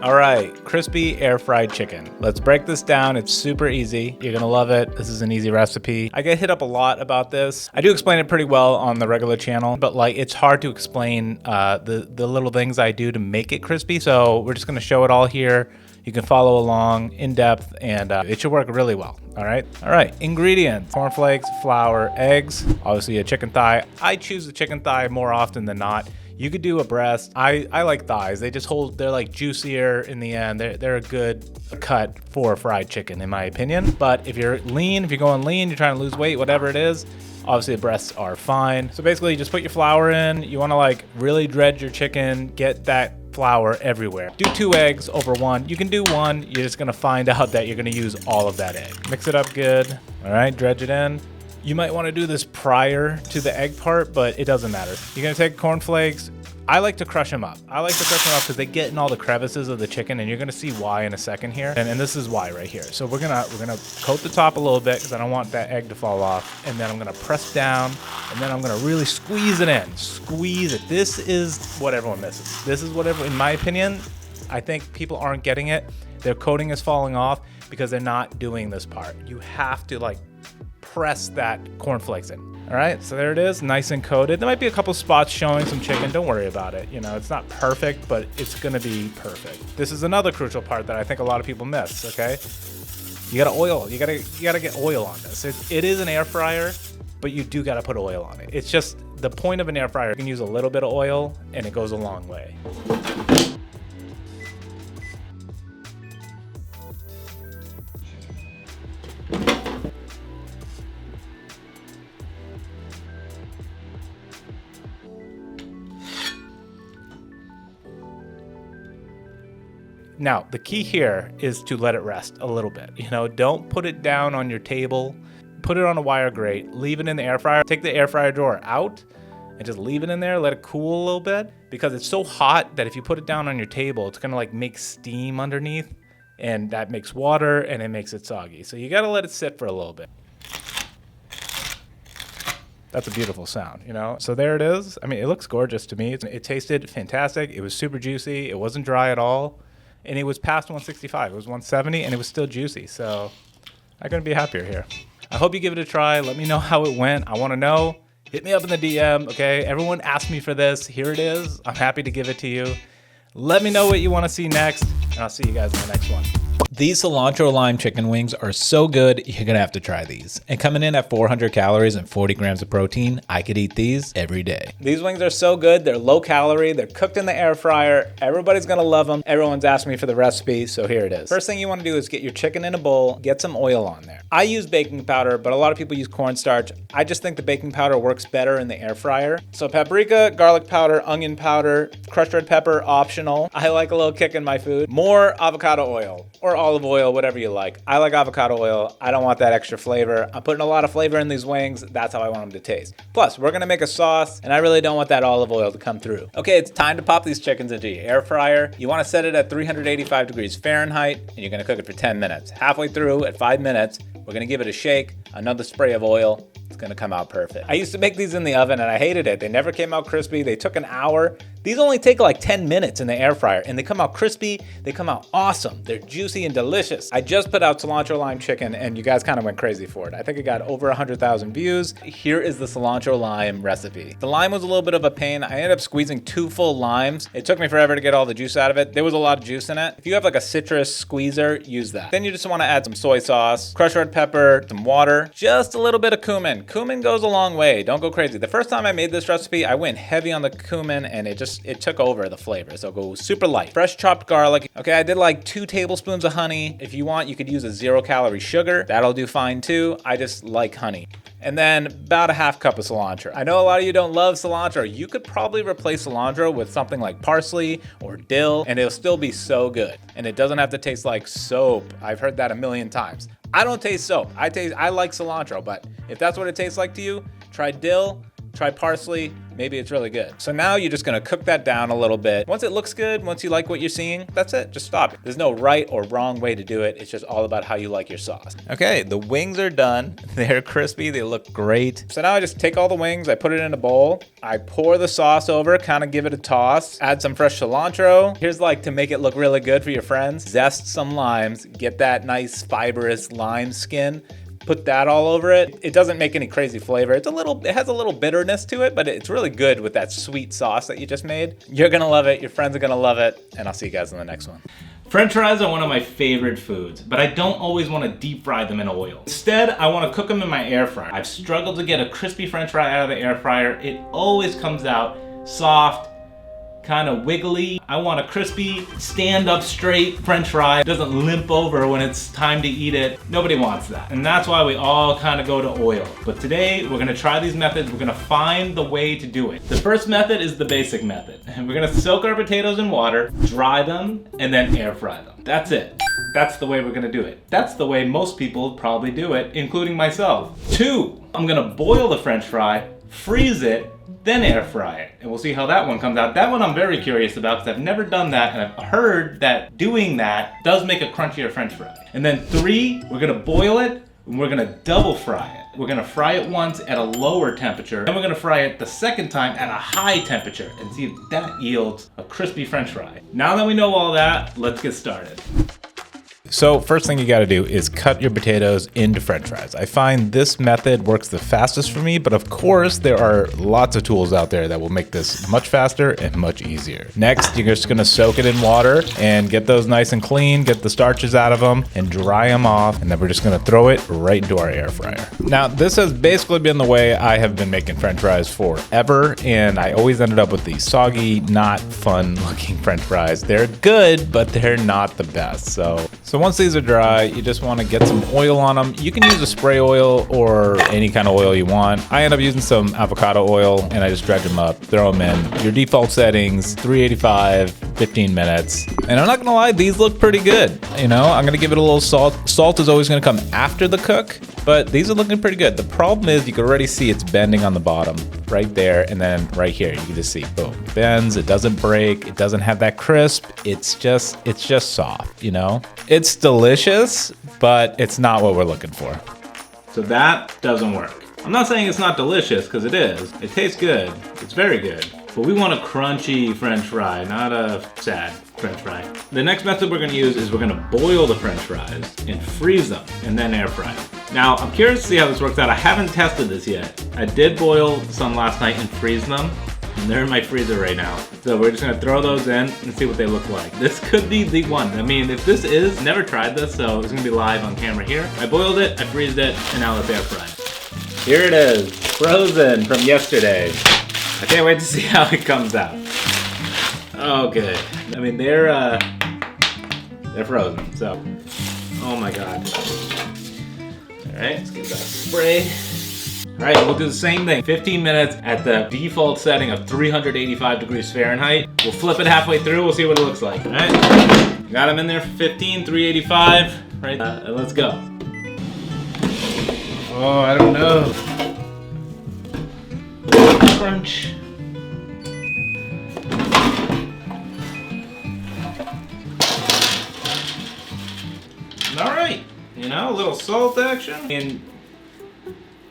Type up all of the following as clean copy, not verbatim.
All right, crispy air fried chicken. Let's break this down. It's super easy. You're gonna love it. This is an easy recipe. I get hit up a lot about this. I do explain it pretty well on the regular channel, but like it's hard to explain the little things I do to make it crispy. So we're just gonna show it all here. You can follow along in depth and it should work really well. All right, ingredients: cornflakes, flour, eggs, obviously a chicken thigh. I choose the chicken thigh more often than not. You could do a breast. I like thighs. They're like juicier in the end. They're a good cut for fried chicken in my opinion. But if you're going lean, you're trying to lose weight, whatever it is, obviously the breasts are fine. So basically you just put your flour in. You wanna like really dredge your chicken, get that flour everywhere. Do 2 eggs over 1. You can do 1. You're just gonna find out that you're gonna use all of that egg. Mix it up good. All right, dredge it in. You might want to do this prior to the egg part, but it doesn't matter. You're gonna take cornflakes. I like to crush them up. I like to crush them up because they get in all the crevices of the chicken, and you're gonna see why in a second here. And this is why right here. So we're gonna coat the top a little bit because I don't want that egg to fall off. And then I'm gonna press down, and then I'm gonna really squeeze it in. Squeeze it. This is what everyone misses. This is what in my opinion, I think people aren't getting it. Their coating is falling off because they're not doing this part. You have to like press that cornflakes in. All right, so there it is, nice and coated. There might be a couple spots showing some chicken. Don't worry about it. You know, it's not perfect, but it's gonna be perfect. This is another crucial part that I think a lot of people miss, okay? You gotta oil, you gotta get oil on this. It is an air fryer, but you do gotta put oil on it. It's just the point of an air fryer. You can use a little bit of oil and it goes a long way. Now, the key here is to let it rest a little bit. You know, don't put it down on your table. Put it on a wire grate, leave it in the air fryer. Take the air fryer drawer out and just leave it in there, let it cool a little bit because it's so hot that if you put it down on your table, it's gonna like make steam underneath and that makes water and it makes it soggy. So you gotta let it sit for a little bit. That's a beautiful sound, you know? So there it is. I mean, it looks gorgeous to me. It tasted fantastic. It was super juicy. It wasn't dry at all. And it was past 165. It was 170 and it was still juicy. So I couldn't be happier here. I hope you give it a try. Let me know how it went. I want to know. Hit me up in the DM, okay? Everyone asked me for this. Here it is. I'm happy to give it to you. Let me know what you want to see next, and I'll see you guys in the next one. These cilantro lime chicken wings are so good, you're gonna have to try these. And coming in at 400 calories and 40 grams of protein, I could eat these every day. These wings are so good, they're low calorie, they're cooked in the air fryer, everybody's gonna love them. Everyone's asked me for the recipe, so here it is. First thing you wanna do is get your chicken in a bowl, get some oil on there. I use baking powder, but a lot of people use cornstarch. I just think the baking powder works better in the air fryer. So paprika, garlic powder, onion powder, crushed red pepper, optional. I like a little kick in my food. More avocado oil, or olive oil, whatever you like. I like avocado oil. I don't want that extra flavor. I'm putting a lot of flavor in these wings. That's how I want them to taste. Plus, we're gonna make a sauce, and I really don't want that olive oil to come through. Okay, it's time to pop these chickens into your air fryer. You wanna set it at 385 degrees Fahrenheit, and you're gonna cook it for 10 minutes. Halfway through, at 5 minutes, we're gonna give it a shake, another spray of oil. It's gonna come out perfect. I used to make these in the oven and I hated it. They never came out crispy. They took an hour. These only take like 10 minutes in the air fryer and they come out crispy. They come out awesome. They're juicy and delicious. I just put out cilantro lime chicken and you guys kind of went crazy for it. I think it got over 100,000 views. Here is the cilantro lime recipe. The lime was a little bit of a pain. I ended up squeezing 2 full limes. It took me forever to get all the juice out of it. There was a lot of juice in it. If you have like a citrus squeezer, use that. Then you just wanna add some soy sauce, crushed red pepper, some water, just a little bit of cumin. Cumin goes a long way. Don't go crazy. The first time I made this recipe, I went heavy on the cumin and it took over the flavor. So go super light. Fresh chopped garlic. Okay, I did like 2 tablespoons of honey. If you want, you could use a 0-calorie sugar. That'll do fine too. I just like honey. And then about a half cup of cilantro. I know a lot of you don't love cilantro. You could probably replace cilantro with something like parsley or dill and it'll still be so good. And it doesn't have to taste like soap. I've heard that a million times. I don't taste soap. I like cilantro, but if that's what it tastes like to you, try dill, try parsley, maybe it's really good. So now you're just gonna cook that down a little bit. Once it looks good, once you like what you're seeing, that's it, just stop it. There's no right or wrong way to do it. It's just all about how you like your sauce. Okay, the wings are done. They're crispy, they look great. So now I just take all the wings, I put it in a bowl, I pour the sauce over, kind of give it a toss, add some fresh cilantro. Here's like to make it look really good for your friends. Zest some limes, get that nice fibrous lime skin. Put that all over it. It doesn't make any crazy flavor. It has a little bitterness to it, but it's really good with that sweet sauce that you just made. You're gonna love it, your friends are gonna love it, and I'll see you guys in the next one. French fries are one of my favorite foods, but I don't always want to deep fry them in oil. Instead, I want to cook them in my air fryer. I've struggled to get a crispy French fry out of the air fryer. It always comes out soft, kind of wiggly. I want a crispy, stand up straight French fry. It doesn't limp over when it's time to eat it. Nobody wants that. And that's why we all kind of go to oil. But today, we're gonna try these methods. We're gonna find the way to do it. The first method is the basic method. And we're gonna soak our potatoes in water, dry them, and then air fry them. That's it. That's the way we're gonna do it. That's the way most people probably do it, including myself. 2, I'm gonna boil the French fry, freeze it, then air fry it. And we'll see how that one comes out. That one I'm very curious about because I've never done that, and I've heard that doing that does make a crunchier French fry. And then 3, we're gonna boil it, and we're gonna double fry it. We're gonna fry it once at a lower temperature, then we're gonna fry it the second time at a high temperature and see if that yields a crispy French fry. Now that we know all that, let's get started. So first thing you gotta do is cut your potatoes into French fries. I find this method works the fastest for me, but of course there are lots of tools out there that will make this much faster and much easier. Next, you're just gonna soak it in water and get those nice and clean, get the starches out of them and dry them off. And then we're just gonna throw it right into our air fryer. Now, this has basically been the way I have been making French fries forever. And I always ended up with these soggy, not fun looking French fries. They're good, but they're not the best. So once these are dry, you just want to get some oil on them. You can use a spray oil or any kind of oil you want. I end up using some avocado oil and I just dredge them up, throw them in. Your default settings, 385, 15 minutes. And I'm not gonna lie, these look pretty good. You know, I'm gonna give it a little salt. Salt is always gonna come after the cook, but these are looking pretty good. The problem is you can already see it's bending on the bottom right there, and then right here you can just see, boom, it bends, it doesn't break, it doesn't have that crisp, it's just soft, you know? It's delicious, but it's not what we're looking for. So that doesn't work. I'm not saying it's not delicious, because it is. It tastes good, it's very good. But we want a crunchy French fry, not a sad French fry. The next method we're gonna use is we're gonna boil the French fries and freeze them and then air fry them. Now, I'm curious to see how this works out. I haven't tested this yet. I did boil some last night and freeze them, and they're in my freezer right now. So we're just gonna throw those in and see what they look like. This could be the one. I mean, if this is, never tried this, so it's gonna be live on camera here. I boiled it, I freezed it, and now let's air fry it. Here it is, frozen from yesterday. I can't wait to see how it comes out. Okay, I mean, they're frozen, so, oh my God. All right, let's give that a spray. All right, we'll do the same thing. 15 minutes at the default setting of 385 degrees Fahrenheit. We'll flip it halfway through, we'll see what it looks like. All right, got them in there for 15, 385, right? Let's go. Oh, I don't know. Crunch. All right, you know, a little salt action. And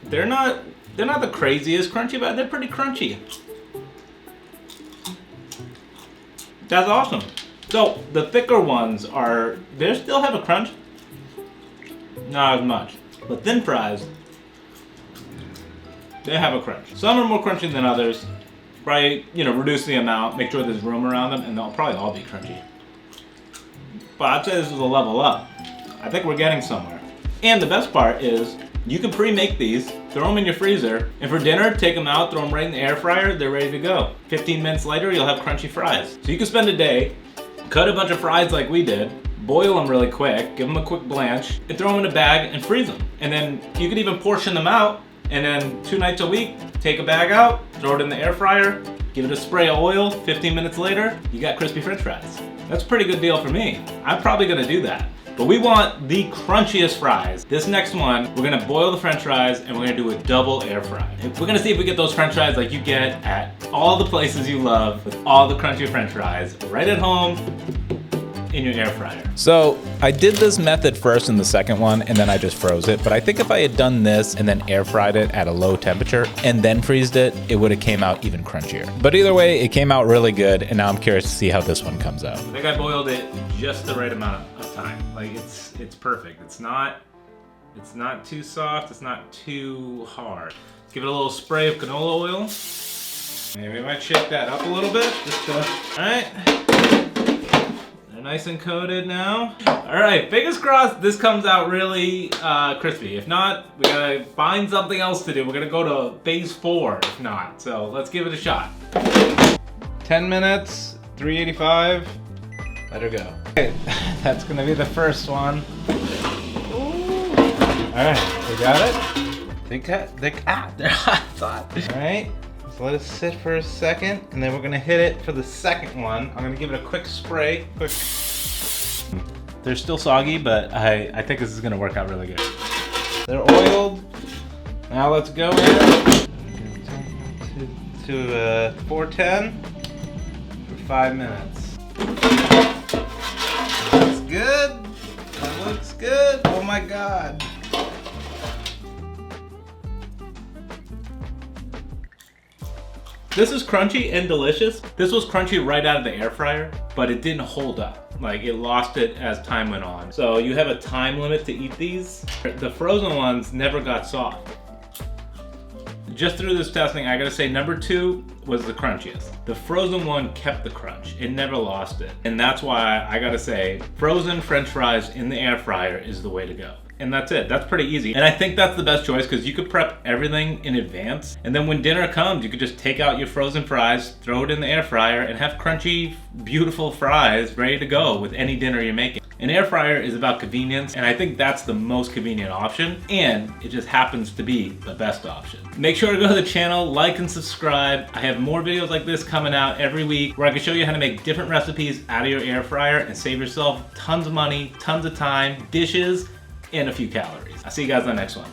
they're not the craziest crunchy, but they're pretty crunchy. That's awesome. So the thicker ones they still have a crunch, not as much. But thin fries, they have a crunch. Some are more crunchy than others. Probably, you know, reduce the amount, make sure there's room around them, and they'll probably all be crunchy. But I'd say this is a level up. I think we're getting somewhere. And the best part is, you can pre-make these, throw them in your freezer, and for dinner, take them out, throw them right in the air fryer, they're ready to go. 15 minutes later, you'll have crunchy fries. So you can spend a day, cut a bunch of fries like we did, boil them really quick, give them a quick blanch, and throw them in a bag and freeze them. And then you could even portion them out, and then 2 nights a week, take a bag out, throw it in the air fryer, give it a spray of oil, 15 minutes later, you got crispy French fries. That's a pretty good deal for me. I'm probably gonna do that. But we want the crunchiest fries. This next one, we're gonna boil the french fries and we're gonna do a double air fry. And we're gonna see if we get those french fries like you get at all the places you love with all the crunchy french fries right at home in your air fryer. So I did this method first in the second one and then I just froze it. But I think if I had done this and then air fried it at a low temperature and then freezed it, it would have came out even crunchier. But either way, it came out really good. And now I'm curious to see how this one comes out. I think I boiled it just the right amount of time. Like it's perfect. It's not too soft. It's not too hard. Let's give it a little spray of canola oil. Maybe I might shake that up a little bit. All right. They're nice and coated now. All right, fingers crossed this comes out really crispy. If not, we gotta find something else to do. We're gonna go to phase 4 if not. So let's give it a shot. 10 minutes, 385. Let her go. Okay, that's gonna be the first one. Ooh. All right, we got it. They're hot. All right. So let it sit for a second, and then we're gonna hit it for the second one. I'm gonna give it a quick spray. They're still soggy, but I think this is gonna work out really good. They're oiled. Now let's go in to 410 for 5 minutes. Looks good. That looks good. Oh my God. This is crunchy and delicious. This was crunchy right out of the air fryer, but it didn't hold up. Like it lost it as time went on. So you have a time limit to eat these. The frozen ones never got soft. Just through this testing, I gotta say number 2 was the crunchiest. The frozen one kept the crunch. It never lost it. And that's why I gotta say frozen French fries in the air fryer is the way to go. And that's it. That's pretty easy. And I think that's the best choice because you could prep everything in advance. And then when dinner comes, you could just take out your frozen fries, throw it in the air fryer, and have crunchy, beautiful fries ready to go with any dinner you're making. An air fryer is about convenience, and I think that's the most convenient option, and it just happens to be the best option. Make sure to go to the channel, like and subscribe. I have more videos like this coming out every week where I can show you how to make different recipes out of your air fryer and save yourself tons of money, tons of time, dishes, and a few calories. I'll see you guys on the next one.